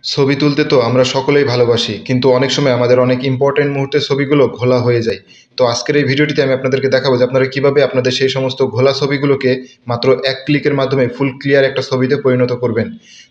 ছবি তুলতে তো আমরা সকলেই ভালোবাসি, কিন্তু অনেক সময় আমাদের অনেক ইম্পর্টেন্ট মুহূর্তের ছবিগুলো ঘোলা হয়ে যায়। তো আজকের এই ভিডিওটিতে আমি আপনাদেরকে দেখাবো যে আপনারা কিভাবে আপনাদের সেই সমস্ত ঘোলা ছবিগুলোকে মাত্র এক ক্লিকের মাধ্যমে ফুল ক্লিয়ার একটা ছবিতে পরিণত করবেন।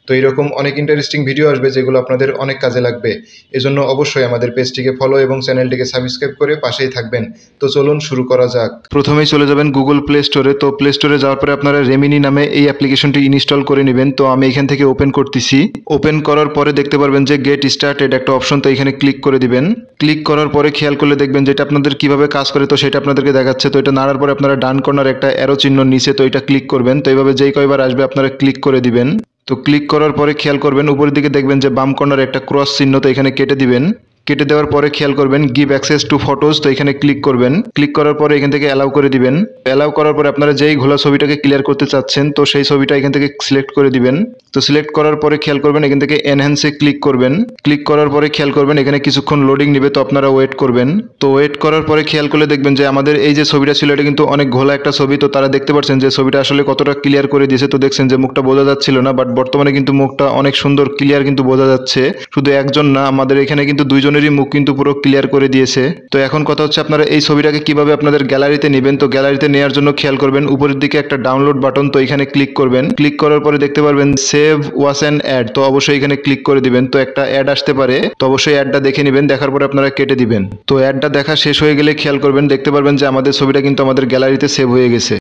তো এরকম অনেক ইন্টারেস্টিং ভিডিও আসবে যেগুলো আপনাদের অনেক কাজে লাগবে। এজন্য অবশ্যই আমাদের পেজটিকে ফলো এবং চ্যানেলটিকে সাবস্ক্রাইব করে পাশেই থাকবেন। তো চলুন শুরু করা যাক। প্রথমেই চলে যাবেন গুগল প্লে স্টোরে। তো প্লে স্টোরে যাওয়ার পরে আপনারা রেমিনি নামে এই অ্যাপ্লিকেশনটি ইনস্টল করে নেবেন। তো আমি এখান থেকে ওপেন করতেছি। ওপেন করার পরে দেখতে পারবেন যে গেট স্টার্টেড একটা অপশন, তো এখানে ক্লিক করে দিবেন। ক্লিক করার পরে খেয়াল করলে দেখবেন যেটা আপনাদের কিভাবে কাজ করে, তো সেটা আপনাদেরকে দেখাচ্ছে। তো এটা নাড়ার পরে আপনারা ডান কর্নার একটা অ্যারো চিহ্ন নিচে, তো এটা ক্লিক করবেন। তো এইভাবে যেই কয়বার আসবে আপনারা ক্লিক করে দিবেন। তো ক্লিক করার পরে খেয়াল করবেন উপরের দিকে দেখবেন যে বাম কর্নারে একটা ক্রস চিহ্ন, তো এখানে কেটে দিবেন। কেটে দেওয়ার পরে খেয়াল করবেন গিভ অ্যাক্সেস টু ফটোজ, তো এখানে ক্লিক করবেন। ক্লিক করার পরে এখান থেকে অ্যালাউ করে দিবেন। অ্যালাউ করার পরে আপনারা যেই ঘোলা ছবিটাকে ক্লিয়ার করতে চাচ্ছেন, তো সেই ছবিটা এখান থেকে সিলেক্ট করে দিবেন। তো সিলেক্ট করার পরে খেয়াল করবেন এখান থেকে এনহ্যান্সে ক্লিক করবেন। ক্লিক করার পরে খেয়াল করবেন এখানে কিছুক্ষণ লোডিং নেবে, তো আপনারা ওয়েট করবেন। তো ওয়েট করার পরে খেয়াল করলে দেখবেন যে আমাদের এই যে ছবিটা ছিল এটা কিন্তু অনেক ঘোলা একটা ছবি। তো তারা দেখতে পাচ্ছেন যে ছবিটা আসলে কতটা ক্লিয়ার করে দিয়েছে। তো দেখছেন যে মুখটা বোঝা যাচ্ছিল না, বাট বর্তমানে কিন্তু মুখটা অনেক সুন্দর ক্লিয়ার কিন্তু বোঝা যাচ্ছে। শুধু একজন না, আমাদের এখানে কিন্তু দুইজনেরই মুখ কিন্তু পুরো ক্লিয়ার করে দিয়েছে। তো এখন কথা হচ্ছে আপনারা এই ছবিটাকে কিভাবে আপনাদের গ্যালারিতে নেবেন। তো গ্যালারিতে নেওয়ার জন্য খেয়াল করবেন উপরের দিকে একটা ডাউনলোড বাটন, তো এখানে ক্লিক করবেন। ক্লিক করার পরে দেখতে পারবেন সেভ ওয়াচ অ্যান্ড অ্যাড, তো অবশ্যই এখানে ক্লিক করে দিবেন। তো একটা অ্যাড আসতে পারে, তো অবশ্যই অ্যাডটা দেখে নেবেন, দেখার পরে আপনারা কেটে দিবেন। তো অ্যাডটা দেখা শেষ হয়ে গেলে খেয়াল করবেন দেখতে পারবেন যে আমাদের ছবিটা কিন্তু আমাদের গ্যালারিতে সেভ হয়ে গেছে।